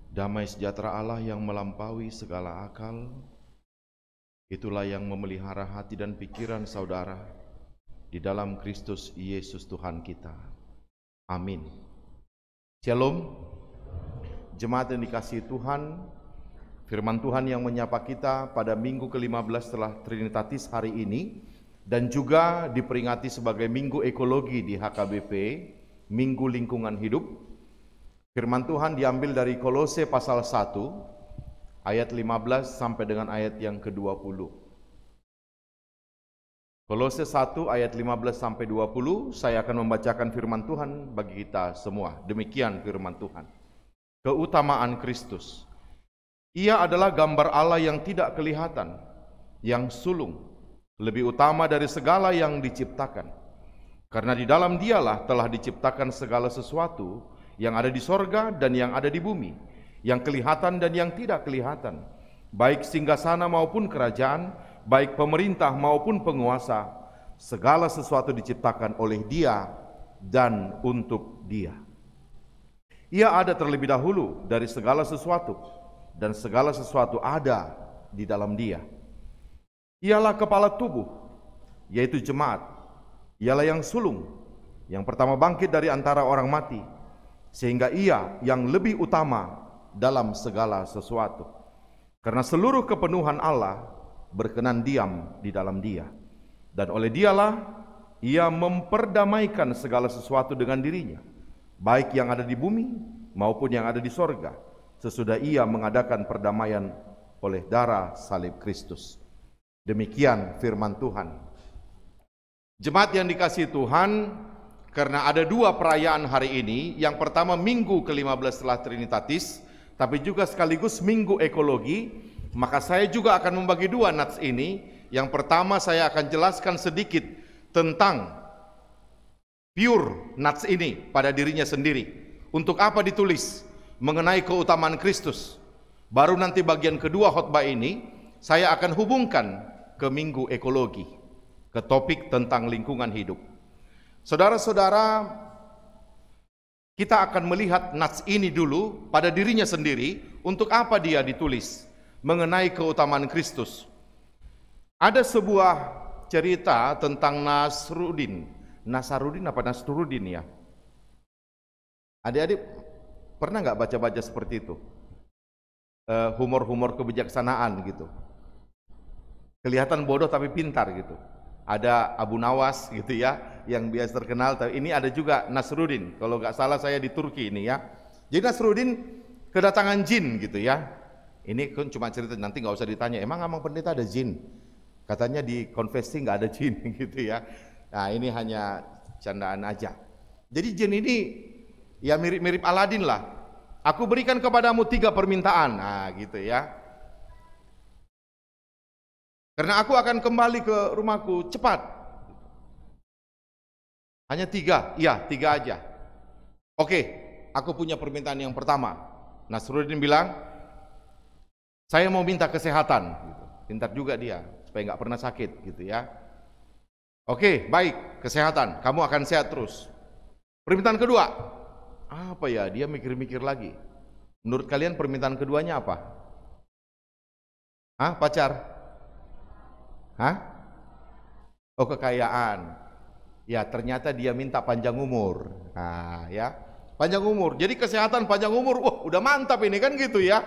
Damai sejahtera Allah yang melampaui segala akal, itulah yang memelihara hati dan pikiran saudara di dalam Kristus Yesus Tuhan kita. Amin. Shalom. Jemaat yang dikasihi Tuhan, firman Tuhan yang menyapa kita pada minggu ke-15 setelah Trinitatis hari ini, dan juga diperingati sebagai Minggu Ekologi di HKBP, Minggu Lingkungan Hidup. Firman Tuhan diambil dari Kolose pasal 1 ayat 15 sampai dengan ayat yang ke-20. Kolose 1 ayat 15 sampai 20, saya akan membacakan firman Tuhan bagi kita semua. Demikian firman Tuhan. Keutamaan Kristus. Ia adalah gambar Allah yang tidak kelihatan, yang sulung, lebih utama dari segala yang diciptakan. Karena di dalam Dialah telah diciptakan segala sesuatu yang ada di sorga dan yang ada di bumi, yang kelihatan dan yang tidak kelihatan, baik singgasana maupun kerajaan, baik pemerintah maupun penguasa. Segala sesuatu diciptakan oleh Dia dan untuk Dia. Ia ada terlebih dahulu dari segala sesuatu, dan segala sesuatu ada di dalam Dia. Ialah kepala tubuh, yaitu jemaat. Ialah yang sulung, yang pertama bangkit dari antara orang mati, sehingga ia yang lebih utama dalam segala sesuatu. Karena seluruh kepenuhan Allah berkenan diam di dalam Dia, dan oleh Dialah ia memperdamaikan segala sesuatu dengan dirinya, baik yang ada di bumi maupun yang ada di sorga, sesudah ia mengadakan perdamaian oleh darah salib Kristus. Demikian firman Tuhan. Jemaat yang dikasihi Tuhan, karena ada dua perayaan hari ini, yang pertama Minggu ke-15 setelah Trinitatis, tapi juga sekaligus Minggu Ekologi, maka saya juga akan membagi dua nats ini. Yang pertama saya akan jelaskan sedikit tentang pure nats ini pada dirinya sendiri. Untuk apa ditulis? Mengenai keutamaan Kristus. Baru nanti bagian kedua khotbah ini, saya akan hubungkan ke Minggu Ekologi, ke topik tentang lingkungan hidup. Saudara-saudara, kita akan melihat nats ini dulu pada dirinya sendiri. Untuk apa dia ditulis? Mengenai keutamaan Kristus. Ada sebuah cerita tentang Nasrudin. Nasarudin apa Nasrudin ya? Adik-adik pernah nggak baca-baca seperti itu? Humor-humor kebijaksanaan gitu. Kelihatan bodoh tapi pintar gitu. Ada Abu Nawas gitu ya, yang biasa terkenal. Ini ada juga Nasrudin, kalau nggak salah saya di Turki ini ya. Jadi Nasrudin kedatangan jin gitu ya. Ini kan cuma cerita, nanti nggak usah ditanya, emang pendeta ada jin? Katanya di konfesi nggak ada jin gitu ya. Nah ini hanya candaan aja. Jadi jin ini ya mirip-mirip Aladin lah. Aku berikan kepadamu 3 permintaan, nah gitu ya. Karena aku akan kembali ke rumahku cepat. Hanya 3, iya 3 aja. Oke, aku punya permintaan yang pertama. Nasrudin bilang, saya mau minta kesehatan. Pintar juga dia, supaya nggak pernah sakit gitu ya. Oke, baik, kesehatan, kamu akan sehat terus. Permintaan kedua, apa ya? Dia mikir-mikir lagi. Menurut kalian permintaan keduanya apa? Hah, pacar? Hah? Oh, kekayaan. Ya, ternyata dia minta panjang umur. Nah, ya. Panjang umur. Jadi kesehatan, panjang umur. Wah, udah mantap ini kan gitu ya.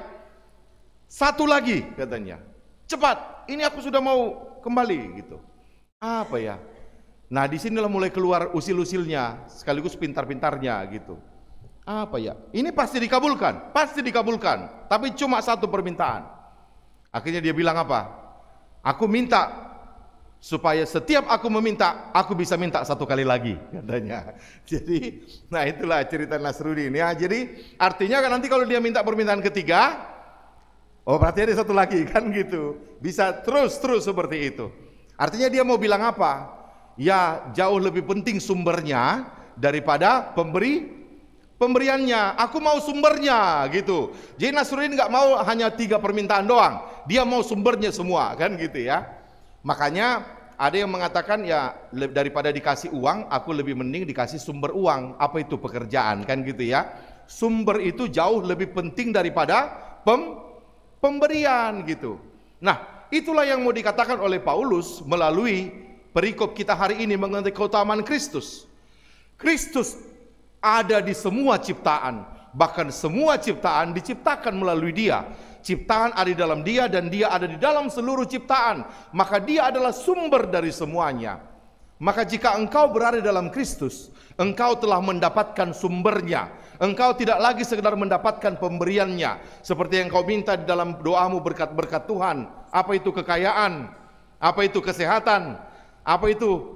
Satu lagi katanya. Cepat, ini aku sudah mau kembali gitu. Apa ya? Nah, disinilah mulai keluar usil-usilnya, sekaligus pintar-pintarnya gitu. Apa ya? Ini pasti dikabulkan, pasti dikabulkan. Tapi cuma satu permintaan. Akhirnya dia bilang apa? Aku minta supaya setiap aku meminta, aku bisa minta 1 kali lagi, katanya. Jadi, nah itulah cerita Nasrudin ya. Jadi artinya kan nanti kalau dia minta permintaan ketiga, oh berarti ada 1 lagi kan gitu. Bisa terus seperti itu. Artinya dia mau bilang apa? Ya jauh lebih penting sumbernya daripada pemberiannya. Aku mau sumbernya gitu. Jadi Nasrudin nggak mau hanya 3 permintaan doang. Dia mau sumbernya semua kan gitu ya. Makanya ada yang mengatakan ya daripada dikasih uang, aku lebih mending dikasih sumber uang. Apa itu pekerjaan kan gitu ya. sumber itu jauh lebih penting daripada pemberian gitu. Nah, itulah yang mau dikatakan oleh Paulus melalui perikop kita hari ini mengenai keutamaan Kristus. Kristus ada di semua ciptaan, bahkan semua ciptaan diciptakan melalui Dia. Ciptaan ada di dalam Dia dan Dia ada di dalam seluruh ciptaan, maka Dia adalah sumber dari semuanya. Maka jika engkau berada dalam Kristus, engkau telah mendapatkan sumbernya. Engkau tidak lagi sekedar mendapatkan pemberiannya, seperti yang kau minta di dalam doamu, berkat-berkat Tuhan. Apa itu kekayaan? Apa itu kesehatan? Apa itu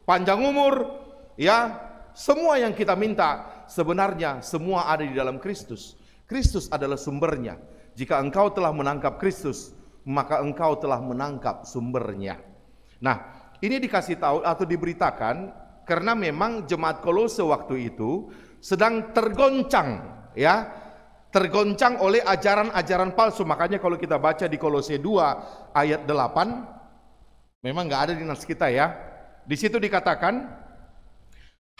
panjang umur? Ya, semua yang kita minta sebenarnya semua ada di dalam Kristus. Kristus adalah sumbernya. Jika engkau telah menangkap Kristus, maka engkau telah menangkap sumbernya. Nah, ini dikasih tahu atau diberitakan karena memang jemaat Kolose waktu itu sedang tergoncang, ya, tergoncang oleh ajaran-ajaran palsu. Makanya kalau kita baca di Kolose 2 ayat 8, memang nggak ada di nas kita ya. Di situ dikatakan,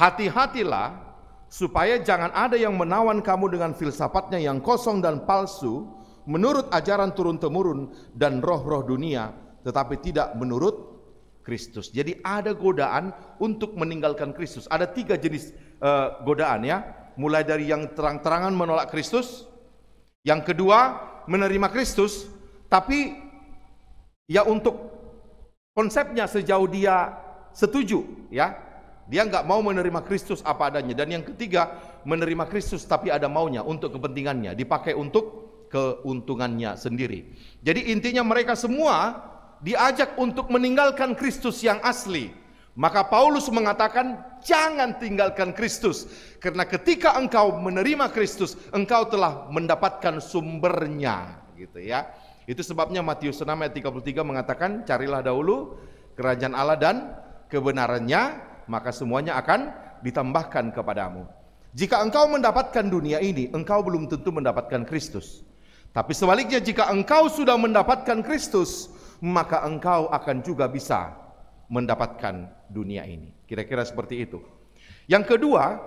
hati-hatilah supaya jangan ada yang menawan kamu dengan filsafatnya yang kosong dan palsu, menurut ajaran turun-temurun dan roh-roh dunia, tetapi tidak menurut Kristus. Jadi ada godaan untuk meninggalkan Kristus. Ada 3 jenis godaan ya. Mulai dari yang terang-terangan menolak Kristus, yang kedua menerima Kristus, tapi ya untuk konsepnya sejauh dia setuju ya. Dia nggak mau menerima Kristus apa adanya. Dan yang ketiga menerima Kristus tapi ada maunya untuk kepentingannya, dipakai untuk keuntungannya sendiri. Jadi intinya mereka semua diajak untuk meninggalkan Kristus yang asli. Maka Paulus mengatakan jangan tinggalkan Kristus, karena ketika engkau menerima Kristus, engkau telah mendapatkan sumbernya, gitu ya. Itu sebabnya Matius 6 ayat 33 mengatakan, carilah dahulu kerajaan Allah dan kebenarannya, maka semuanya akan ditambahkan kepadamu. Jika engkau mendapatkan dunia ini, engkau belum tentu mendapatkan Kristus. Tapi sebaliknya, jika engkau sudah mendapatkan Kristus, maka engkau akan juga bisa mendapatkan dunia ini. Kira-kira seperti itu. Yang kedua,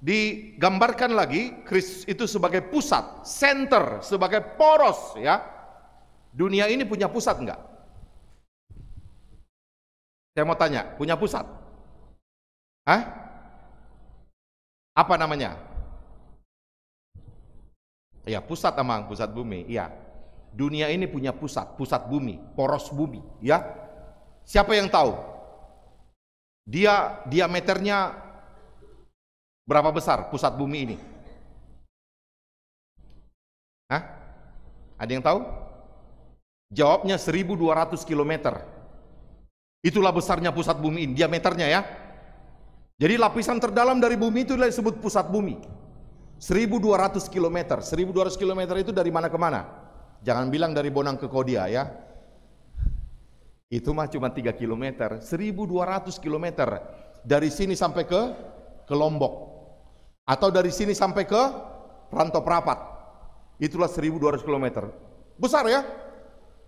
digambarkan lagi Kristus itu sebagai pusat, center, sebagai poros ya. Dunia ini punya pusat enggak? Saya mau tanya, punya pusat? Hah? Apa namanya? Ya, pusat emang, pusat bumi. Iya. Dunia ini punya pusat, pusat bumi, poros bumi, ya. Siapa yang tahu? Dia diameternya berapa besar pusat bumi ini? Hah? Ada yang tahu? Jawabnya 1200 km. Itulah besarnya pusat bumi ini, diameternya ya. Jadi lapisan terdalam dari bumi itu disebut pusat bumi. 1200 km. 1200 km itu dari mana ke mana? Jangan bilang dari Bonang ke Kodia ya. Itu mah cuma 3 km. 1200 km. Dari sini sampai ke Lombok. Atau dari sini sampai ke Rantau Prapat. Itulah 1200 km. Besar ya.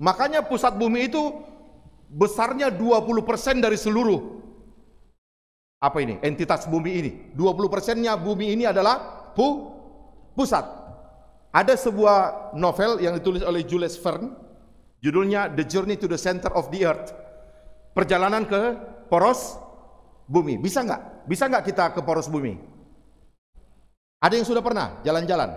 Makanya pusat bumi itu besarnya 20% dari seluruh apa ini? Entitas bumi ini. 20%-nya bumi ini adalah pusat. Ada sebuah novel yang ditulis oleh Jules Verne, judulnya The Journey to the Center of the Earth. Perjalanan ke poros bumi. Bisa nggak? Bisa nggak kita ke poros bumi? Ada yang sudah pernah jalan-jalan?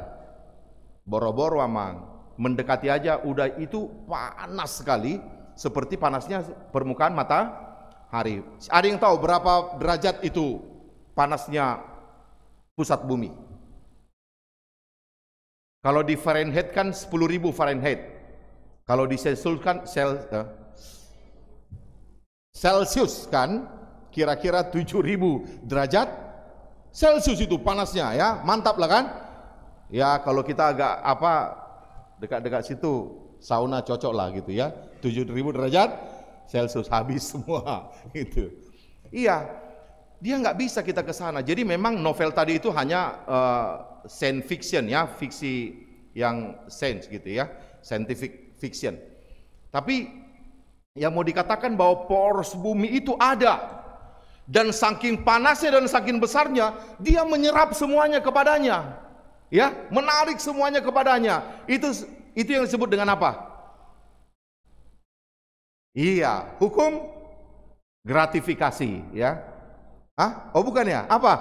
Boro-boro amang. Mendekati aja udah itu panas sekali, seperti panasnya permukaan matahari. Ada yang tahu berapa derajat itu panasnya pusat bumi? Kalau di Fahrenheit kan 10.000 Fahrenheit. Kalau di Celsius kan Celsius kan kira-kira 7.000 derajat Celsius itu panasnya ya, mantap lah kan? Ya kalau kita agak apa dekat-dekat situ sauna cocok lah gitu ya. 7.000 derajat Celsius habis semua gitu. Iya, dia nggak bisa kita ke sana. Jadi memang novel tadi itu hanya science fiction ya, fiksi yang science gitu ya, scientific fiction. Tapi yang mau dikatakan bahwa poros bumi itu ada, dan saking panasnya dan saking besarnya dia menyerap semuanya kepadanya. Ya, menarik semuanya kepadanya. Itu yang disebut dengan apa? Iya, hukum gratifikasi, ya. Hah? Oh bukan ya? Apa?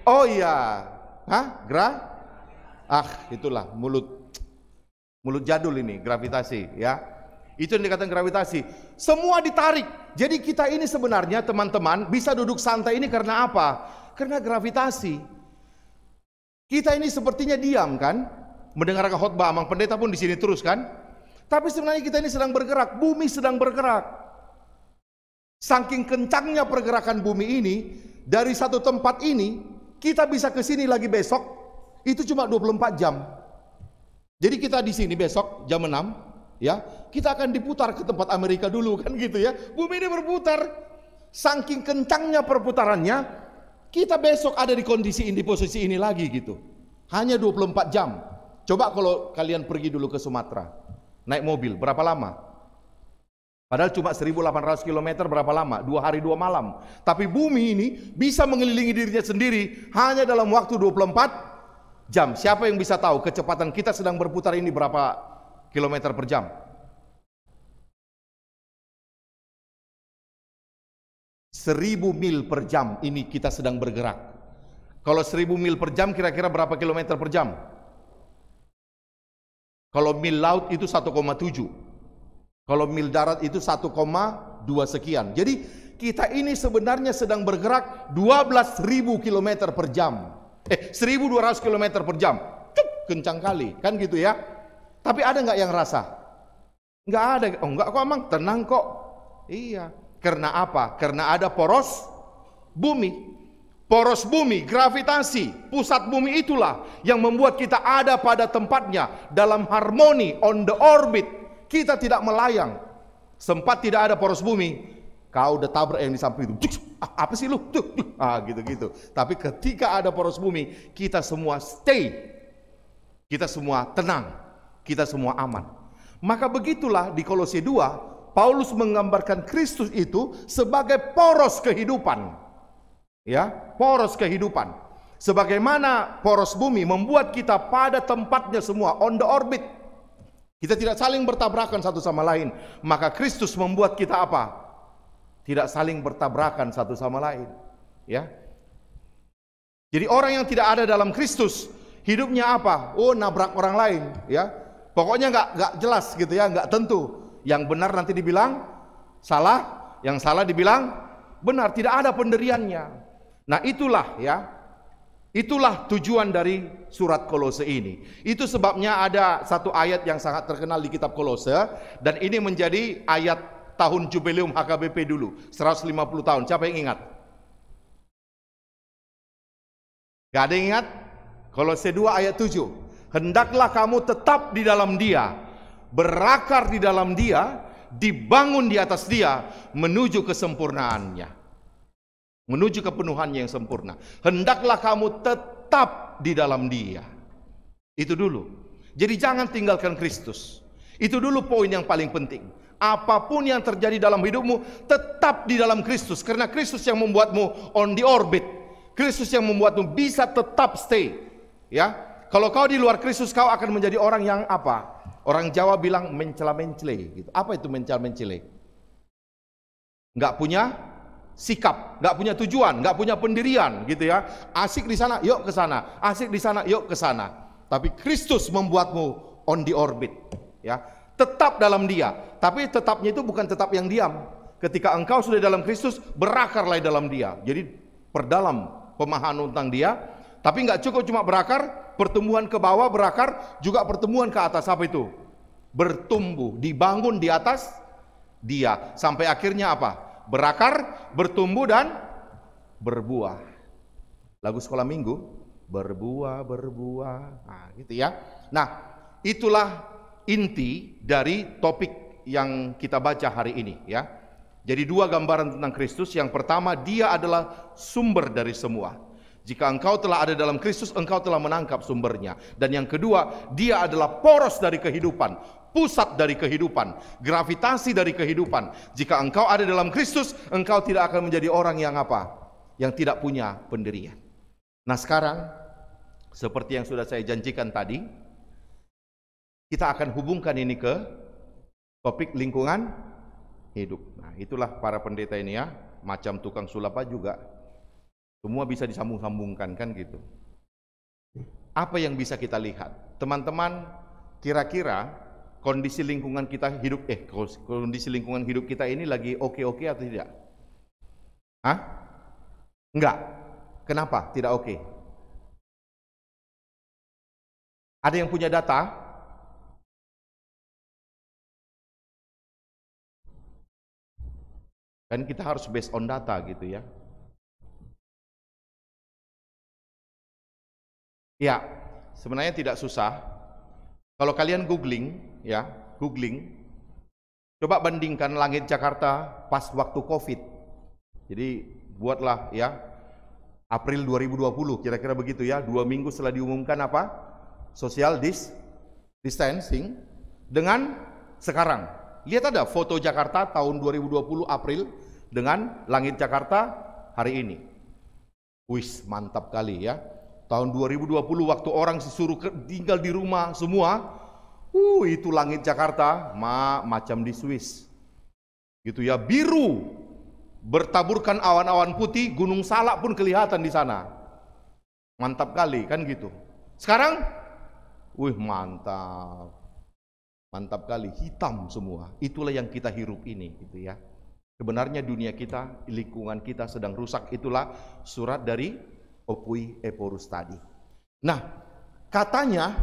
Oh iya. Hah? Itulah mulut jadul ini, gravitasi, ya. Itu yang dikatakan gravitasi. Semua ditarik. Jadi kita ini sebenarnya teman-teman bisa duduk santai ini karena apa? Karena gravitasi. Kita ini sepertinya diam kan? Mendengarkan khotbah Amang Pendeta pun di sini terus kan? Tapi sebenarnya kita ini sedang bergerak, bumi sedang bergerak. Saking kencangnya pergerakan bumi ini, dari satu tempat ini, kita bisa ke sini lagi besok, itu cuma 24 jam. Jadi kita di sini besok jam 6, ya, kita akan diputar ke tempat Amerika dulu kan gitu ya. Bumi ini berputar. Saking kencangnya perputarannya, kita besok ada di kondisi ini, posisi ini lagi gitu. Hanya 24 jam. Coba kalau kalian pergi dulu ke Sumatera. Naik mobil, berapa lama? Padahal cuma 1800 km, berapa lama? 2 hari 2 malam. Tapi bumi ini bisa mengelilingi dirinya sendiri hanya dalam waktu 24 jam. Siapa yang bisa tahu kecepatan kita sedang berputar ini berapa kilometer per jam? Seribu mil per jam ini kita sedang bergerak. Kalau 1000 mil per jam kira-kira berapa kilometer per jam? Kalau mil laut itu 1,7. Kalau mil darat itu 1,2 sekian. Jadi kita ini sebenarnya sedang bergerak 12.000 km per jam. 1.200 km per jam. Kencang kali, kan gitu ya. Tapi ada nggak yang rasa? Nggak ada. Oh nggak kok Amang, tenang kok. Iya. Karena apa? Karena ada poros bumi. Poros bumi, gravitasi, pusat bumi itulah yang membuat kita ada pada tempatnya dalam harmoni, on the orbit. Kita tidak melayang. Sempat tidak ada poros bumi, kau udah tabrak yang di samping itu. Apa sih lu? Gitu-gitu. Tapi ketika ada poros bumi, kita semua stay. Kita semua tenang. Kita semua aman. Maka begitulah di Kolose 2, Paulus menggambarkan Kristus itu sebagai poros kehidupan. Ya, poros kehidupan. Sebagaimana poros bumi membuat kita pada tempatnya semua, on the orbit. Kita tidak saling bertabrakan satu sama lain. Maka Kristus membuat kita apa? Tidak saling bertabrakan satu sama lain. Ya. Jadi orang yang tidak ada dalam Kristus, hidupnya apa? Oh, nabrak orang lain, ya. Pokoknya nggak jelas gitu ya, nggak tentu. Yang benar nanti dibilang salah, yang salah dibilang benar, tidak ada pendiriannya. Nah itulah ya, itulah tujuan dari surat Kolose ini. Itu sebabnya ada satu ayat yang sangat terkenal di kitab Kolose, dan ini menjadi ayat tahun jubileum HKBP dulu, 150 tahun. Siapa yang ingat? Gak ada yang ingat? Kolose 2 ayat 7. Hendaklah kamu tetap di dalam Dia, berakar di dalam Dia, dibangun di atas Dia, menuju kesempurnaannya. Menuju kepenuhannya yang sempurna. Hendaklah kamu tetap di dalam Dia. Itu dulu. Jadi jangan tinggalkan Kristus. Itu dulu poin yang paling penting. Apapun yang terjadi dalam hidupmu, tetap di dalam Kristus. Karena Kristus yang membuatmu on the orbit. Kristus yang membuatmu bisa tetap stay. Ya, kalau kau di luar Kristus, kau akan menjadi orang yang apa? Orang Jawa bilang mencela-mencele. Gitu. Apa itu mencela-mencele? Nggak punya sikap, nggak punya tujuan, nggak punya pendirian, gitu ya. Asik di sana, yuk ke sana. Asik di sana, yuk ke sana. Tapi Kristus membuatmu on the orbit, ya. Tetap dalam Dia. Tapi tetapnya itu bukan tetap yang diam. Ketika engkau sudah dalam Kristus, berakarlah dalam Dia. Jadi perdalam pemahaman tentang Dia. Tapi nggak cukup cuma berakar, pertumbuhan ke bawah berakar, juga pertumbuhan ke atas. Apa itu? Bertumbuh, dibangun di atas Dia. Sampai akhirnya apa? Berakar, bertumbuh dan berbuah. Lagu sekolah minggu, berbuah. Nah, gitu ya. Nah, itulah inti dari topik yang kita baca hari ini, ya. Jadi dua gambaran tentang Kristus. Yang pertama, Dia adalah sumber dari semua. Jika engkau telah ada dalam Kristus, engkau telah menangkap sumbernya. Dan yang kedua, Dia adalah poros dari kehidupan, pusat dari kehidupan, gravitasi dari kehidupan. Jika engkau ada dalam Kristus, engkau tidak akan menjadi orang yang apa? Yang tidak punya pendirian. Nah sekarang, seperti yang sudah saya janjikan tadi, kita akan hubungkan ini ke topik lingkungan hidup. Nah, itulah para pendeta ini ya, macam tukang sulap juga. Semua bisa disambung-sambungkan kan gitu. Apa yang bisa kita lihat? Teman-teman, kira-kira kondisi lingkungan kita hidup kondisi lingkungan hidup kita ini lagi oke-oke atau tidak? Hah? Enggak. Kenapa tidak oke? Ada yang punya data? Dan kita harus based on data gitu ya. Ya, sebenarnya tidak susah. Kalau kalian googling, coba bandingkan langit Jakarta pas waktu COVID. Jadi buatlah ya, April 2020, kira-kira begitu ya, 2 minggu setelah diumumkan apa? Social distancing dengan sekarang. Lihat ada foto Jakarta tahun 2020 April dengan langit Jakarta hari ini. Wis, mantap kali ya. Tahun 2020 waktu orang disuruh tinggal di rumah semua, itu langit Jakarta macam di Swiss. Gitu ya, biru. Bertaburkan awan-awan putih, Gunung Salak pun kelihatan di sana. Mantap kali kan gitu. Sekarang, mantap. Mantap kali, hitam semua. Itulah yang kita hirup ini gitu ya. Sebenarnya dunia kita, lingkungan kita sedang rusak. Itulah surat dari Opui Eporus tadi. Nah, katanya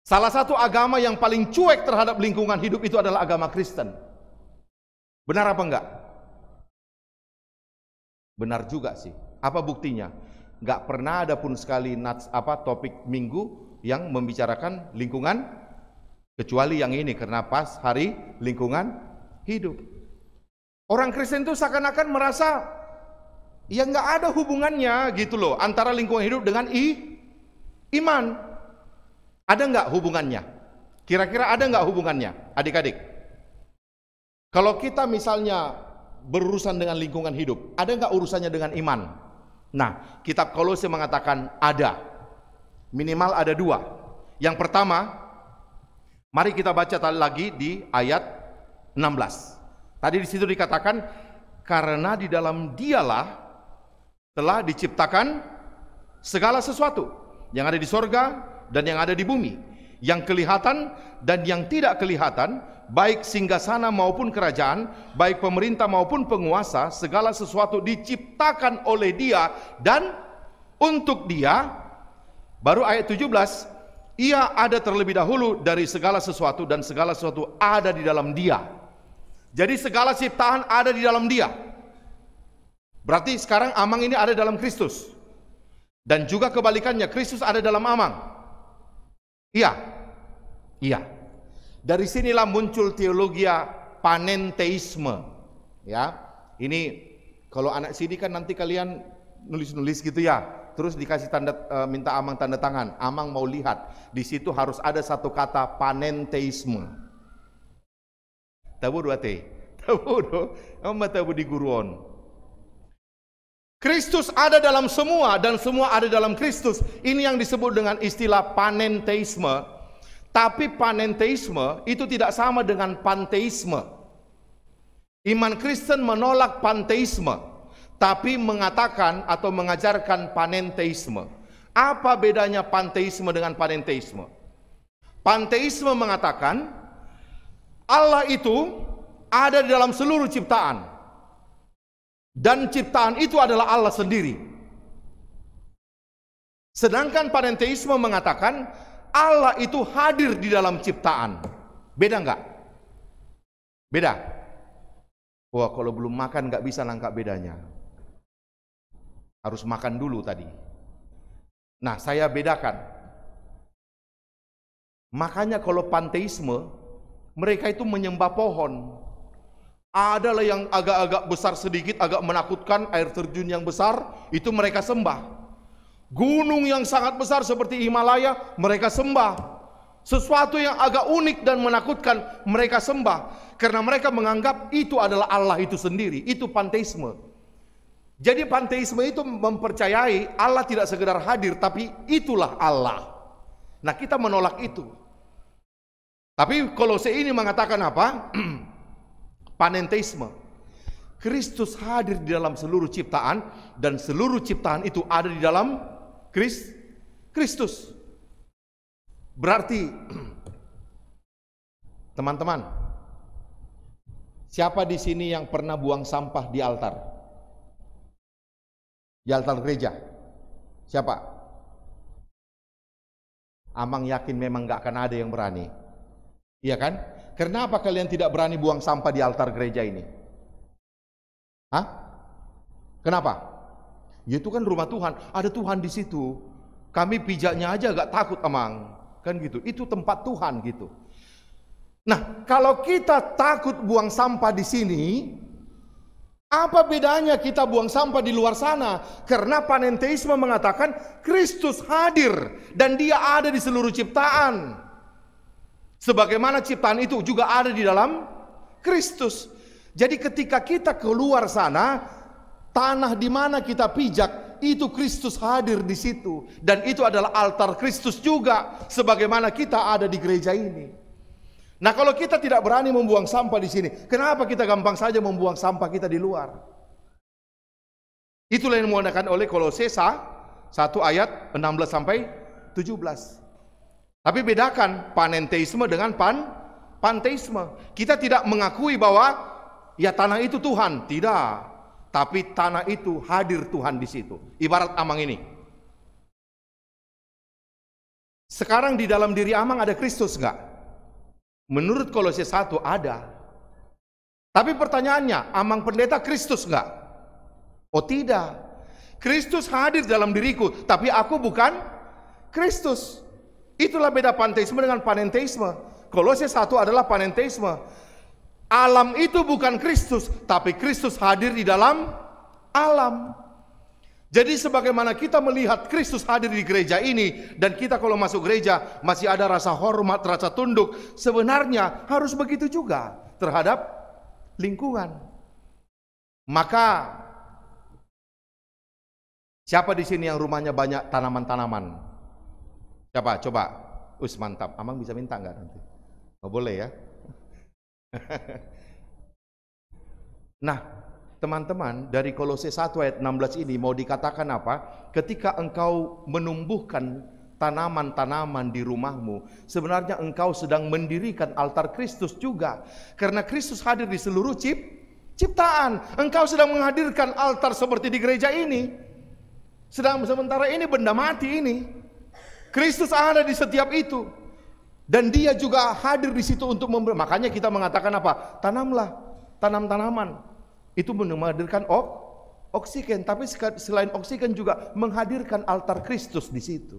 salah satu agama yang paling cuek terhadap lingkungan hidup itu adalah agama Kristen. Benar apa enggak? Benar juga sih. Apa buktinya? Enggak pernah ada pun sekali topik minggu yang membicarakan lingkungan, kecuali yang ini karena pas hari lingkungan hidup. Orang Kristen itu seakan-akan merasa ya nggak ada hubungannya gitu loh antara lingkungan hidup dengan iman. Ada nggak hubungannya? Kira-kira ada nggak hubungannya, adik-adik? Kalau kita misalnya berurusan dengan lingkungan hidup, ada nggak urusannya dengan iman? Nah, kitab Kolose mengatakan ada. Minimal ada 2. Yang pertama, mari kita baca lagi di ayat 16. Tadi di situ dikatakan, karena di dalam Dialah telah diciptakan segala sesuatu yang ada di sorga dan yang ada di bumi, yang kelihatan dan yang tidak kelihatan, baik singgasana maupun kerajaan, baik pemerintah maupun penguasa, segala sesuatu diciptakan oleh Dia dan untuk Dia. Baru ayat 17, Ia ada terlebih dahulu dari segala sesuatu dan segala sesuatu ada di dalam Dia. Jadi segala ciptaan ada di dalam Dia. Berarti sekarang Amang ini ada dalam Kristus. Dan juga kebalikannya, Kristus ada dalam Amang. Iya. Dari sinilah muncul teologi panenteisme. Ya. Ini kalau anak sini kan nanti kalian nulis-nulis gitu ya. Terus dikasih minta Amang tanda tangan. Amang mau lihat. Di situ harus ada satu kata panenteisme. Tahu dua te. Tahu di guruan. Kristus ada dalam semua dan semua ada dalam Kristus. Ini yang disebut dengan istilah panenteisme. Tapi panenteisme itu tidak sama dengan panteisme. Iman Kristen menolak panteisme, tapi mengatakan atau mengajarkan panenteisme. Apa bedanya panteisme dengan panenteisme? Panteisme mengatakan Allah itu ada di dalam seluruh ciptaan. Dan ciptaan itu adalah Allah sendiri. Sedangkan panenteisme mengatakan Allah itu hadir di dalam ciptaan. Beda enggak? Beda? Wah, kalau belum makan enggak bisa nangkap bedanya. Harus makan dulu tadi. Nah, saya bedakan. Makanya kalau panteisme, mereka itu menyembah pohon. Adalah yang agak-agak besar sedikit, agak menakutkan, air terjun yang besar, itu mereka sembah. Gunung yang sangat besar seperti Himalaya, mereka sembah. Sesuatu yang agak unik dan menakutkan, mereka sembah. Karena mereka menganggap itu adalah Allah itu sendiri. Itu panteisme. Jadi panteisme itu mempercayai Allah tidak sekedar hadir, tapi itulah Allah. Nah, kita menolak itu. Tapi Kolose ini mengatakan apa? Panenteisme. Kristus hadir di dalam seluruh ciptaan, dan seluruh ciptaan itu ada di dalam Kristus. Berarti, teman-teman, siapa di sini yang pernah buang sampah di altar? Di altar gereja? Siapa? Amang yakin memang gak akan ada yang berani. Iya kan? Kenapa kalian tidak berani buang sampah di altar gereja ini? Hah? Kenapa? Ya itu kan rumah Tuhan, ada Tuhan di situ. Kami pijaknya aja gak takut, Amang. Kan gitu. Itu tempat Tuhan gitu. Nah, kalau kita takut buang sampah di sini, apa bedanya kita buang sampah di luar sana? Karena panenteisme mengatakan Kristus hadir dan Dia ada di seluruh ciptaan. Sebagaimana ciptaan itu juga ada di dalam Kristus. Jadi ketika kita keluar sana, tanah di mana kita pijak, itu Kristus hadir di situ. Dan itu adalah altar Kristus juga, sebagaimana kita ada di gereja ini. Nah, kalau kita tidak berani membuang sampah di sini, kenapa kita gampang saja membuang sampah kita di luar? Itulah yang dimudahkan oleh Kolose 1 ayat 16 sampai 17. Tapi bedakan panenteisme dengan panteisme. Kita tidak mengakui bahwa ya tanah itu Tuhan, tidak. Tapi tanah itu hadir Tuhan di situ. Ibarat Amang ini. Sekarang di dalam diri Amang ada Kristus enggak? Menurut Kolose 1 ada. Tapi pertanyaannya, Amang pendeta Kristus enggak? Oh tidak. Kristus hadir dalam diriku, tapi aku bukan Kristus. Itulah beda panteisme dengan panenteisme. Kolose 1 adalah panenteisme. Alam itu bukan Kristus, tapi Kristus hadir di dalam alam. Jadi sebagaimana kita melihat Kristus hadir di gereja ini, dan kita kalau masuk gereja masih ada rasa hormat, rasa tunduk, sebenarnya harus begitu juga terhadap lingkungan. Maka siapa di sini yang rumahnya banyak tanaman-tanaman? Siapa? Coba. Mantap. Amang bisa minta enggak nanti? Oh, boleh ya. Nah, teman-teman, dari Kolose 1 ayat 16 ini mau dikatakan apa? Ketika engkau menumbuhkan tanaman-tanaman di rumahmu, sebenarnya engkau sedang mendirikan altar Kristus juga. Karena Kristus hadir di seluruh ciptaan. Engkau sedang menghadirkan altar seperti di gereja ini. Sementara ini benda mati ini. Kristus ada di setiap itu. Dan Dia juga hadir di situ untuk memberi. Makanya kita mengatakan apa? Tanamlah, tanam tanaman. Itu menghadirkan oksigen, tapi selain oksigen juga menghadirkan altar Kristus di situ.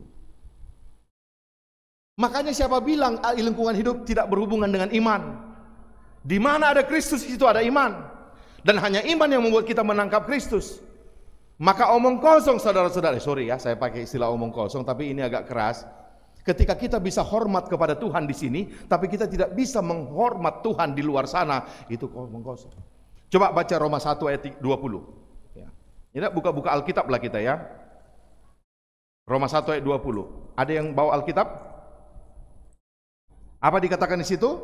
Makanya siapa bilang lingkungan hidup tidak berhubungan dengan iman? Di mana ada Kristus, di situ ada iman. Dan hanya iman yang membuat kita menangkap Kristus. Maka omong kosong, saudara-saudara, sorry ya, saya pakai istilah omong kosong, tapi ini agak keras. Ketika kita bisa hormat kepada Tuhan di sini, tapi kita tidak bisa menghormat Tuhan di luar sana, itu omong kosong. Coba baca Roma 1 ayat 20. Ya. Ini buka-buka Alkitab lah kita ya. Roma 1 ayat 20. Ada yang bawa Alkitab? Apa dikatakan di situ?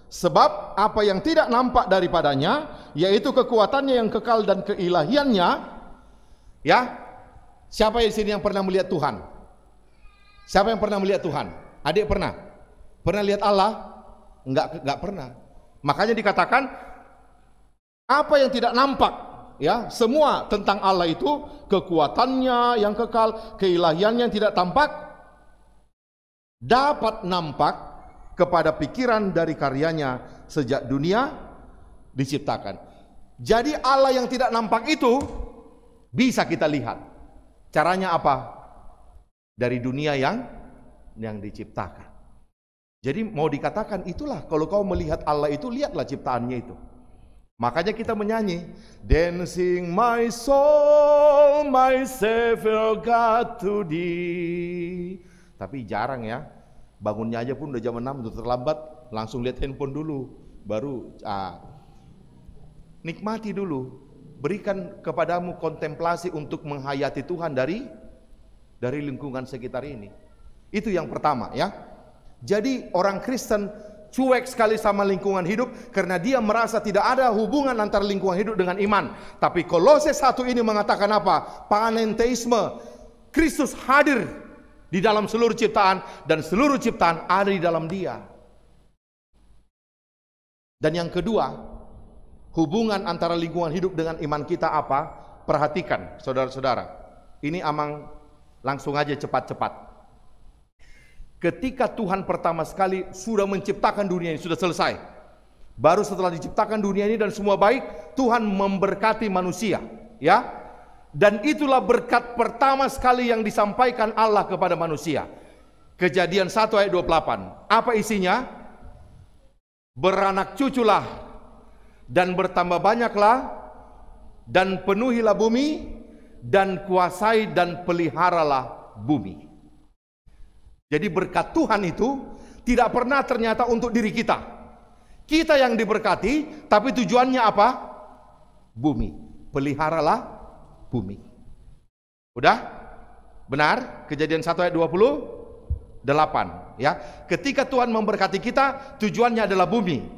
Sebab apa yang tidak nampak daripadanya, yaitu kekuatannya yang kekal dan keilahiannya. Ya, siapa di sini yang pernah melihat Tuhan? Siapa yang pernah melihat Tuhan? Adik pernah? Pernah lihat Allah? Enggak pernah. Makanya dikatakan apa yang tidak nampak, ya, semua tentang Allah itu, kekuatannya yang kekal, keilahiannya yang tidak tampak, dapat nampak kepada pikiran dari karyanya sejak dunia diciptakan. Jadi Allah yang tidak nampak itu bisa kita lihat. Caranya apa? Dari dunia yang diciptakan. Jadi mau dikatakan itulah, kalau kau melihat Allah itu, lihatlah ciptaannya itu. Makanya kita menyanyi, dancing my soul, my Savior God to thee. Tapi jarang ya, bangunnya aja pun udah jam 6, udah terlambat, langsung lihat handphone dulu, baru nikmati dulu. berikan kepadamu kontemplasi untuk menghayati Tuhan dari lingkungan sekitar ini. Itu yang pertama ya. Jadi orang Kristen cuek sekali sama lingkungan hidup karena dia merasa tidak ada hubungan antara lingkungan hidup dengan iman. Tapi Kolose 1 ini mengatakan apa? Panenteisme. Kristus hadir di dalam seluruh ciptaan dan seluruh ciptaan ada di dalam Dia. Dan yang kedua, hubungan antara lingkungan hidup dengan iman kita apa? Perhatikan saudara-saudara. Ini Amang langsung aja cepat-cepat. Ketika Tuhan pertama sekali sudah menciptakan dunia ini, sudah selesai. Baru setelah diciptakan dunia ini dan semua baik, Tuhan memberkati manusia, ya. Dan itulah berkat pertama sekali yang disampaikan Allah kepada manusia. Kejadian 1 ayat 28. Apa isinya? Beranak cuculah dan bertambah banyaklah dan penuhilah bumi dan kuasai dan peliharalah bumi. Jadi berkat Tuhan itu tidak pernah ternyata untuk diri kita. Kita yang diberkati, tapi tujuannya apa? Bumi. Peliharalah bumi. Udah? Benar? Kejadian 1 ayat 28 ya. Ketika Tuhan memberkati kita, tujuannya adalah bumi.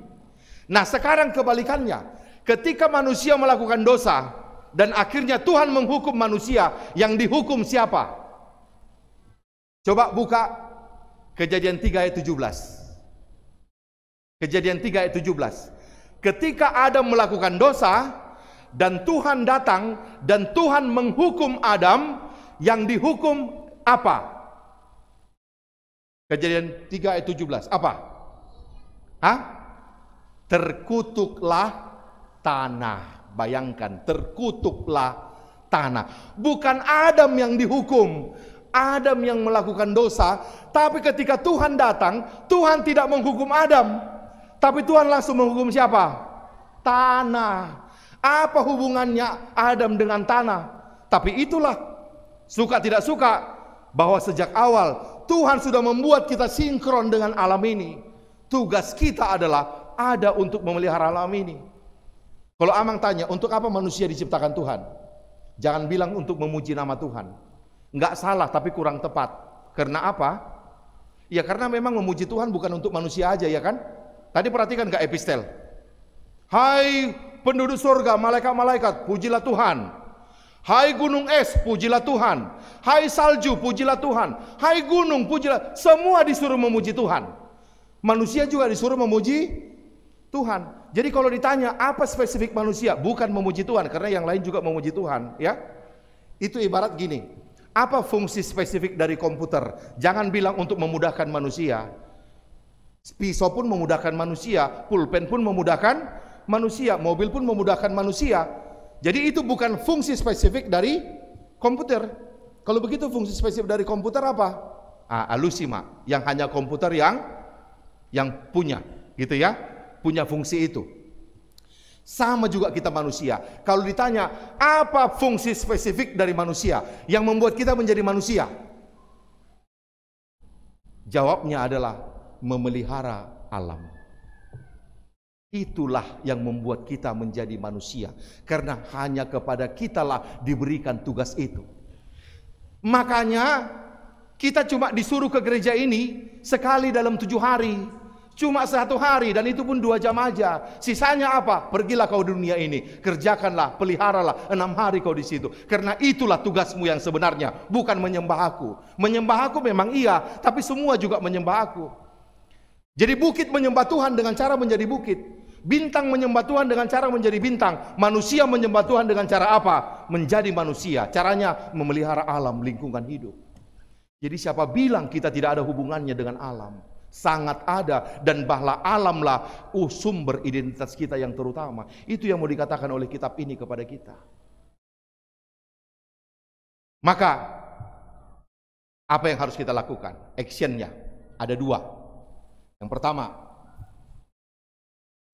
Nah, sekarang kebalikannya. Ketika manusia melakukan dosa dan akhirnya Tuhan menghukum manusia, yang dihukum siapa? Coba buka Kejadian 3 ayat 17. Kejadian 3 ayat 17. Ketika Adam melakukan dosa dan Tuhan datang dan Tuhan menghukum Adam, yang dihukum apa? Kejadian 3 ayat 17. Apa? Hah? Terkutuklah tanah. Bayangkan, terkutuklah tanah. Bukan Adam yang dihukum. Adam yang melakukan dosa, tapi ketika Tuhan datang, Tuhan tidak menghukum Adam, tapi Tuhan langsung menghukum siapa? Tanah. Apa hubungannya Adam dengan tanah? Tapi itulah, suka tidak suka, bahwa sejak awal Tuhan sudah membuat kita sinkron dengan alam ini. Tugas kita adalah ada untuk memelihara alam ini. Kalau Amang tanya, untuk apa manusia diciptakan Tuhan? Jangan bilang untuk memuji nama Tuhan. Enggak salah, tapi kurang tepat. Karena apa? Ya karena memang memuji Tuhan bukan untuk manusia aja, ya kan? Tadi perhatikan gak epistel? Hai penduduk surga, malaikat-malaikat, pujilah Tuhan. Hai gunung es, pujilah Tuhan. Hai salju, pujilah Tuhan. Hai gunung, pujilah. Semua disuruh memuji Tuhan. Manusia juga disuruh memuji Tuhan. Jadi kalau ditanya apa spesifik manusia, bukan memuji Tuhan, karena yang lain juga memuji Tuhan, ya. Itu ibarat gini. Apa fungsi spesifik dari komputer? Jangan bilang untuk memudahkan manusia. Pisau pun memudahkan manusia, pulpen pun memudahkan manusia, mobil pun memudahkan manusia. Jadi itu bukan fungsi spesifik dari komputer. Kalau begitu fungsi spesifik dari komputer apa? Alusima, yang hanya komputer yang punya, gitu ya, punya fungsi itu. Sama juga kita manusia. Kalau ditanya apa fungsi spesifik dari manusia yang membuat kita menjadi manusia, jawabnya adalah memelihara alam. Itulah yang membuat kita menjadi manusia, karena hanya kepada kitalah diberikan tugas itu. Makanya kita cuma disuruh ke gereja ini sekali dalam 7 hari. Cuma 1 hari, dan itu pun 2 jam aja. Sisanya apa? Pergilah kau di dunia ini, kerjakanlah, peliharalah 6 hari kau di situ. Karena itulah tugasmu yang sebenarnya, bukan menyembah aku. Menyembah aku memang iya, tapi semua juga menyembah aku. Jadi bukit menyembah Tuhan dengan cara menjadi bukit. Bintang menyembah Tuhan dengan cara menjadi bintang. Manusia menyembah Tuhan dengan cara apa? Menjadi manusia. Caranya memelihara alam, lingkungan hidup. Jadi siapa bilang kita tidak ada hubungannya dengan alam? Sangat ada, dan bahlah alamlah sumber identitas kita yang terutama. Itu yang mau dikatakan oleh kitab ini kepada kita. Maka apa yang harus kita lakukan? Actionnya ada 2. Yang pertama,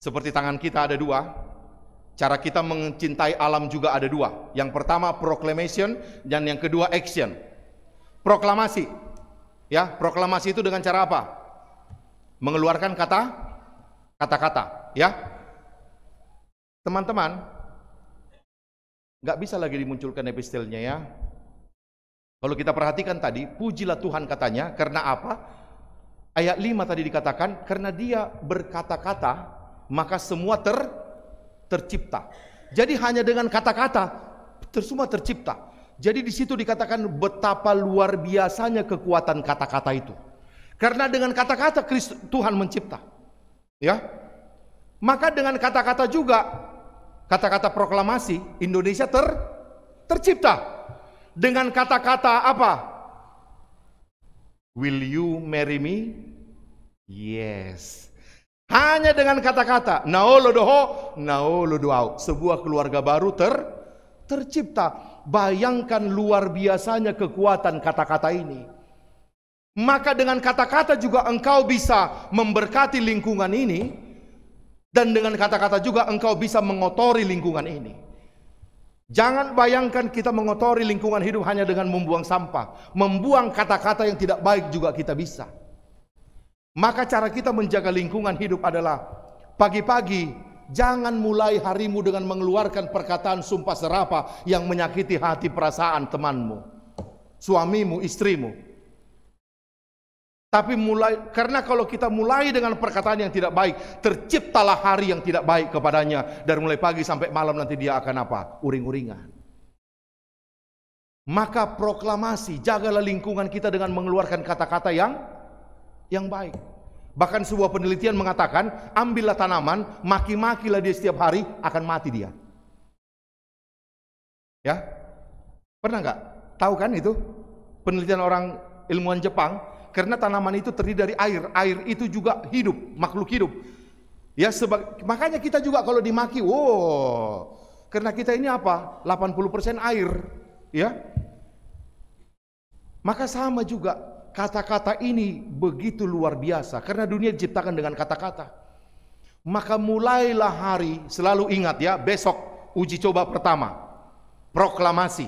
seperti tangan kita ada 2, cara kita mencintai alam juga ada 2. Yang pertama proclamation, dan yang kedua action. Proklamasi, ya, proklamasi itu dengan cara apa? Mengeluarkan kata-kata, ya. Teman-teman, nggak bisa lagi dimunculkan epistelnya ya. Kalau kita perhatikan tadi, pujilah Tuhan katanya, karena apa? Ayat 5 tadi dikatakan, karena dia berkata-kata, maka semua tercipta. Jadi hanya dengan kata-kata, semua tercipta. Jadi di situ dikatakan betapa luar biasanya kekuatan kata-kata itu. Karena dengan kata-kata Tuhan mencipta. Ya. Maka dengan kata-kata juga, kata-kata proklamasi, Indonesia tercipta. Dengan kata-kata apa? Will you marry me? Yes. Hanya dengan kata-kata naolodoho, naolodoau, sebuah keluarga baru tercipta. Bayangkan luar biasanya kekuatan kata-kata ini. Maka dengan kata-kata juga engkau bisa memberkati lingkungan ini, dan dengan kata-kata juga engkau bisa mengotori lingkungan ini. Jangan bayangkan kita mengotori lingkungan hidup hanya dengan membuang sampah. Membuang kata-kata yang tidak baik juga kita bisa. Maka cara kita menjaga lingkungan hidup adalah pagi-pagi jangan mulai harimu dengan mengeluarkan perkataan sumpah serapah yang menyakiti hati perasaan temanmu, suamimu, istrimu. Tapi karena kalau kita mulai dengan perkataan yang tidak baik, terciptalah hari yang tidak baik kepadanya. Dari mulai pagi sampai malam nanti dia akan apa? Uring-uringan. Maka proklamasi, jagalah lingkungan kita dengan mengeluarkan kata-kata yang baik. Bahkan sebuah penelitian mengatakan, ambillah tanaman, maki-makilah dia setiap hari, akan mati dia. Ya, pernah nggak? Tahu kan itu? Penelitian orang ilmuwan Jepang. Karena tanaman itu terdiri dari air. Air itu juga hidup, makhluk hidup. Ya, makanya kita juga kalau dimaki, karena kita ini apa? 80% air, ya. Maka sama juga kata-kata ini begitu luar biasa karena dunia diciptakan dengan kata-kata. Maka mulailah hari, selalu ingat ya, besok uji coba pertama. Proklamasi.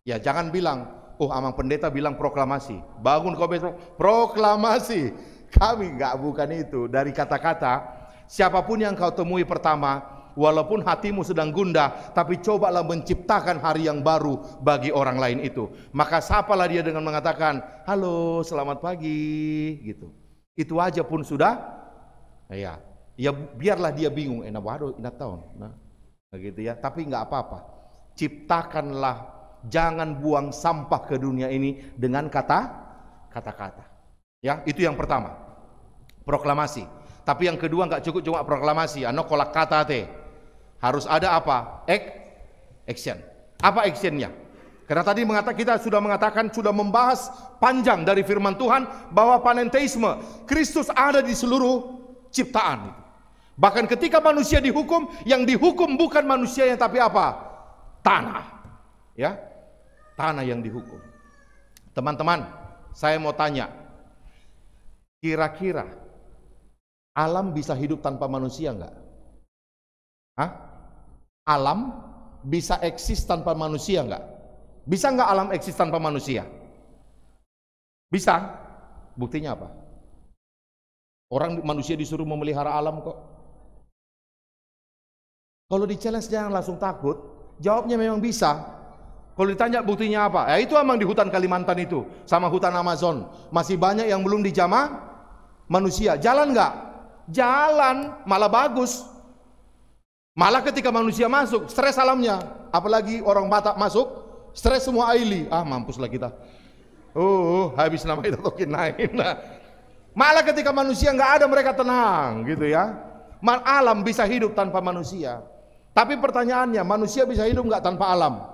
Ya, jangan bilang Amang pendeta bilang proklamasi. Bangun kau besok, proklamasi. Kami enggak, bukan itu. Dari kata-kata, siapapun yang kau temui pertama, walaupun hatimu sedang gundah, tapi cobalah menciptakan hari yang baru bagi orang lain itu. Maka sapalah dia dengan mengatakan, halo, selamat pagi, gitu. Itu aja pun sudah, ya biarlah dia bingung, waduh, tahun, begitu ya. Tapi enggak apa-apa. Ciptakanlah. Jangan buang sampah ke dunia ini dengan kata-kata. Ya, itu yang pertama. Proklamasi. Tapi yang kedua enggak cukup cuma proklamasi, kolak kata teh. Harus ada apa? Action. Apa actionnya? Karena tadi kita sudah mengatakan, sudah membahas panjang dari firman Tuhan bahwa panenteisme, Kristus ada di seluruh ciptaan. Bahkan ketika manusia dihukum, yang dihukum bukan manusianya tapi apa? Tanah. Ya. Tanah yang dihukum. Teman-teman, saya mau tanya, kira-kira alam bisa hidup tanpa manusia enggak? Alam bisa eksis tanpa manusia enggak? Bisa enggak alam eksis tanpa manusia? Bisa. Buktinya apa? Manusia disuruh memelihara alam kok. Kalau di-challenge jangan langsung takut, jawabnya memang bisa. Kalau ditanya buktinya apa? Ya itu emang di hutan Kalimantan itu, sama hutan Amazon. Masih banyak yang belum dijamah manusia. Jalan nggak? Jalan, malah bagus. Malah ketika manusia masuk, stres alamnya. Apalagi orang Batak masuk, stres semua aili. Mampuslah kita. Habis nama itu tokin lain. Malah ketika manusia nggak ada, mereka tenang gitu ya. Alam bisa hidup tanpa manusia. Tapi pertanyaannya, manusia bisa hidup nggak tanpa alam?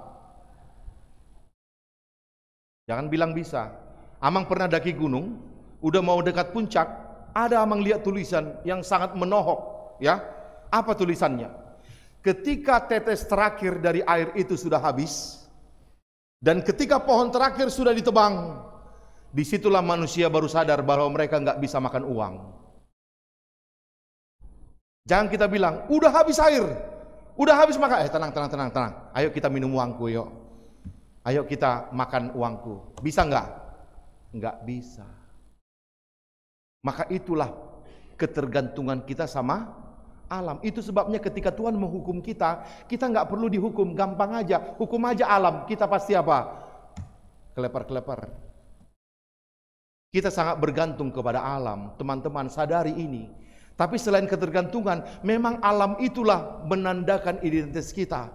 Jangan bilang bisa. Amang pernah daki gunung, udah mau dekat puncak, ada amang lihat tulisan yang sangat menohok, ya. Apa tulisannya? Ketika tetes terakhir dari air itu sudah habis, dan ketika pohon terakhir sudah ditebang, disitulah manusia baru sadar bahwa mereka nggak bisa makan uang. Jangan kita bilang, udah habis air, udah habis makan. Tenang. Ayo kita minum uangku, yuk. Ayo kita makan uangku. Bisa enggak? Enggak bisa. Maka itulah ketergantungan kita sama alam. Itu sebabnya ketika Tuhan menghukum kita, kita nggak perlu dihukum, gampang aja, hukum aja alam. Kita pasti apa? Kelepar-kelepar. Kita sangat bergantung kepada alam, teman-teman sadari ini. Tapi selain ketergantungan, memang alam itulah menandakan identitas kita.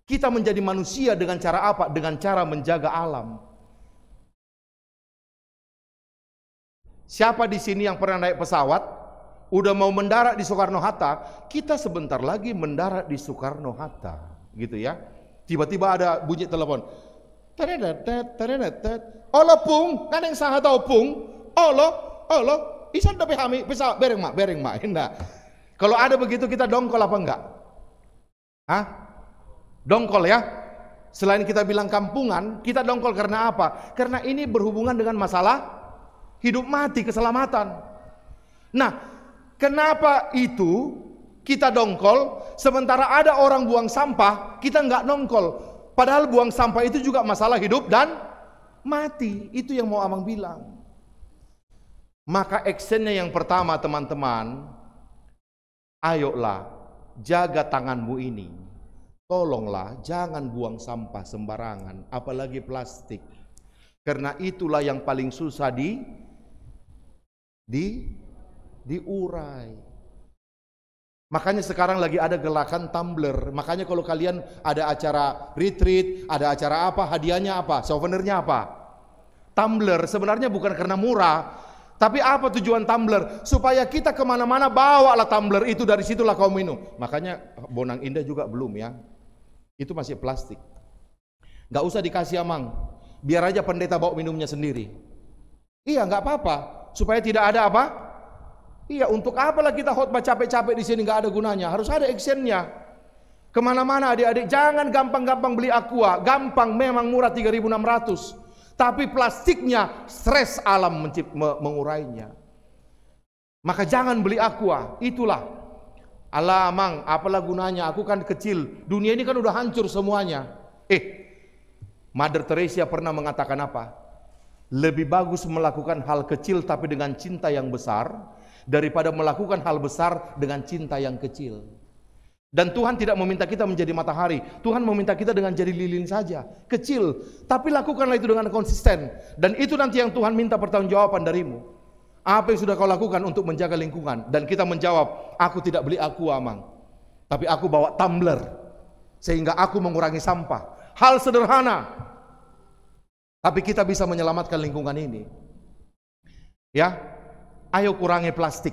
Kita menjadi manusia dengan cara apa? Dengan cara menjaga alam. Siapa di sini yang pernah naik pesawat? Udah mau mendarat di Soekarno-Hatta, kita sebentar lagi mendarat di Soekarno-Hatta, gitu ya. Tiba-tiba ada bunyi telepon. Olo pung, kan yang sangat tahu pung. Olo, isan tapi kami pesawat bereng mak. Nah, kalau ada begitu kita dongkol apa enggak? Hah? Dongkol ya. Selain kita bilang kampungan, kita dongkol karena apa? Karena ini berhubungan dengan masalah hidup mati, keselamatan. Nah, kenapa itu kita dongkol, sementara ada orang buang sampah, kita nggak dongkol. Padahal buang sampah itu juga masalah hidup dan mati. Itu yang mau Amang bilang. Maka actionnya yang pertama teman-teman, ayolah jaga tanganmu ini. Tolonglah jangan buang sampah sembarangan, apalagi plastik. Karena itulah yang paling susah diurai. Makanya sekarang lagi ada gerakan tumbler. Makanya kalau kalian ada acara retreat, ada acara apa, hadiahnya apa, souvenirnya apa? Tumbler. Sebenarnya bukan karena murah, tapi apa tujuan tumbler? Supaya kita kemana-mana bawalah tumbler itu, dari situlah kau minum. Makanya Bonang Indah juga belum ya, itu masih plastik. Gak usah dikasih Amang, biar aja pendeta bawa minumnya sendiri. Iya, nggak apa-apa, supaya tidak ada apa? Iya, untuk apalah kita khotbah capek-capek di sini, nggak ada gunanya. Harus ada actionnya. Kemana-mana adik-adik, jangan gampang-gampang beli aqua. Gampang, memang murah 3.600. Tapi plastiknya stres alam mengurainya. Maka jangan beli aqua. Itulah. Alah Mang, apalah gunanya? Aku kan kecil. Dunia ini kan udah hancur semuanya. Mother Teresa pernah mengatakan apa? Lebih bagus melakukan hal kecil tapi dengan cinta yang besar, daripada melakukan hal besar dengan cinta yang kecil. Dan Tuhan tidak meminta kita menjadi matahari. Tuhan meminta kita dengan jadi lilin saja, kecil, tapi lakukanlah itu dengan konsisten. Dan itu nanti yang Tuhan minta pertanggungjawaban darimu. Apa yang sudah kau lakukan untuk menjaga lingkungan? Dan kita menjawab, aku tidak beli aqua Amang, tapi aku bawa tumbler, sehingga aku mengurangi sampah. Hal sederhana, tapi kita bisa menyelamatkan lingkungan ini. Ya, ayo kurangi plastik.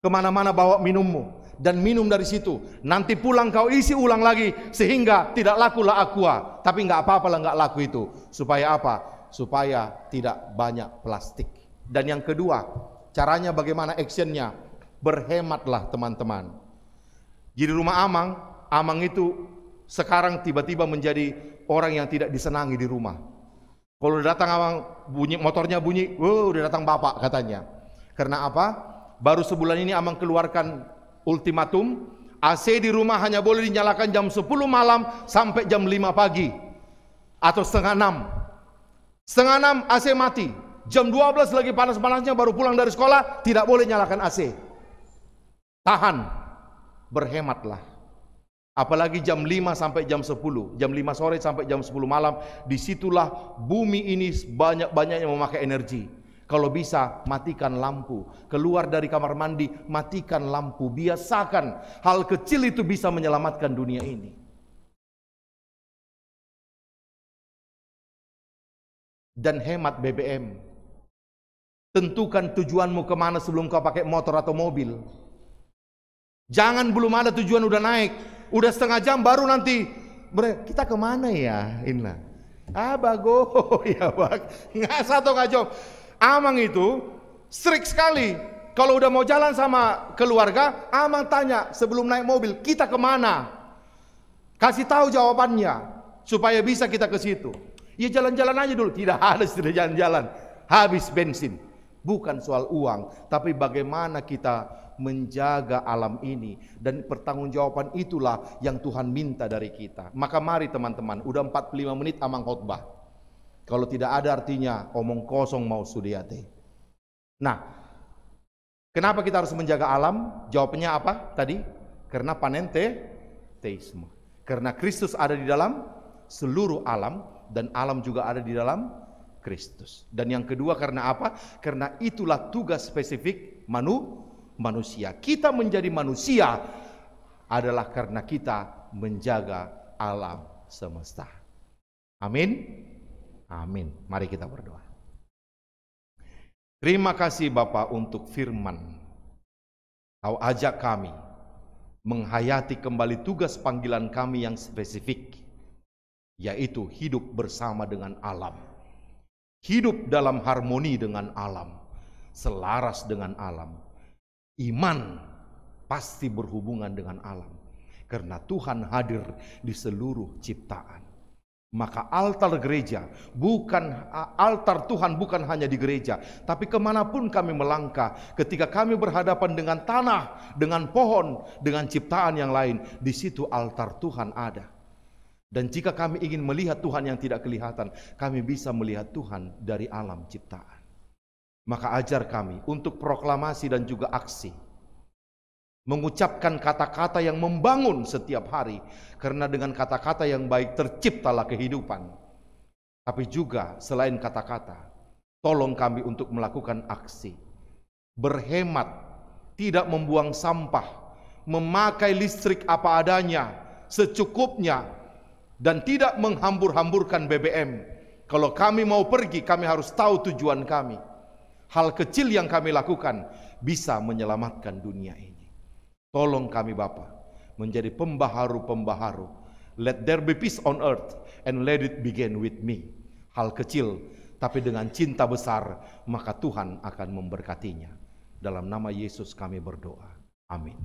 Kemana-mana bawa minummu dan minum dari situ. Nanti pulang kau isi ulang lagi, sehingga tidak lakulah aqua. Tapi nggak apa-apa lah nggak laku itu. Supaya apa? Supaya tidak banyak plastik. Dan yang kedua, caranya bagaimana actionnya? Berhematlah teman-teman. Jadi rumah Amang itu sekarang tiba-tiba menjadi orang yang tidak disenangi di rumah. Kalau datang Amang, bunyi motornya bunyi, udah datang bapak katanya. Karena apa? Baru sebulan ini Amang keluarkan ultimatum, AC di rumah hanya boleh dinyalakan jam 10 malam sampai jam 5 pagi. Atau setengah 6. Setengah 6 AC mati. Jam 12 lagi panas-panasnya baru pulang dari sekolah, tidak boleh nyalakan AC. Tahan. Berhematlah. Apalagi jam 5 sampai jam 10. Jam 5 sore sampai jam 10 malam, disitulah bumi ini banyak-banyaknya memakai energi. Kalau bisa, matikan lampu. Keluar dari kamar mandi, matikan lampu. Biasakan hal kecil itu bisa menyelamatkan dunia ini. Dan hemat BBM. Tentukan tujuanmu kemana sebelum kau pakai motor atau mobil. Jangan belum ada tujuan udah naik, udah setengah jam baru nanti kita kemana ya? Inna. Bago ya bang. Nggak satu kacau. Amang itu strict sekali. Kalau udah mau jalan sama keluarga, Amang tanya sebelum naik mobil, kita kemana? Kasih tahu jawabannya supaya bisa kita ke situ. Ya jalan-jalan aja dulu. Tidak ada sudah jalan-jalan, habis bensin. Bukan soal uang, tapi bagaimana kita menjaga alam ini. Dan pertanggungjawaban itulah yang Tuhan minta dari kita. Maka mari teman-teman, udah 45 menit Amang khotbah. Kalau tidak ada artinya omong kosong mau sudiate. Nah, Kenapa kita harus menjaga alam? Jawabannya apa tadi? Karena panentheisme. Karena Kristus ada di dalam seluruh alam dan alam juga ada di dalam Kristus. Dan yang kedua karena apa? Karena itulah tugas spesifik manusia. Kita menjadi manusia adalah karena kita menjaga alam semesta. Amin. Amin. Mari kita berdoa. Terima kasih Bapa untuk firman. Kau ajak kami menghayati kembali tugas panggilan kami yang spesifik, yaitu hidup bersama dengan alam. Hidup dalam harmoni dengan alam, selaras dengan alam. Iman pasti berhubungan dengan alam, karena Tuhan hadir di seluruh ciptaan. Maka altar gereja bukan altar Tuhan, bukan hanya di gereja, tapi kemanapun kami melangkah, ketika kami berhadapan dengan tanah, dengan pohon, dengan ciptaan yang lain, di situ altar Tuhan ada. Dan jika kami ingin melihat Tuhan yang tidak kelihatan, kami bisa melihat Tuhan dari alam ciptaan. Maka ajar kami untuk proklamasi dan juga aksi, mengucapkan kata-kata yang membangun setiap hari, karena dengan kata-kata yang baik terciptalah kehidupan. Tapi juga selain kata-kata, tolong kami untuk melakukan aksi, berhemat, tidak membuang sampah, memakai listrik apa adanya, secukupnya, dan tidak menghambur-hamburkan BBM. Kalau kami mau pergi, kami harus tahu tujuan kami. Hal kecil yang kami lakukan bisa menyelamatkan dunia ini. Tolong kami Bapa menjadi pembaharu-pembaharu. Let there be peace on earth and let it begin with me. Hal kecil tapi dengan cinta besar, maka Tuhan akan memberkatinya. Dalam nama Yesus kami berdoa. Amin.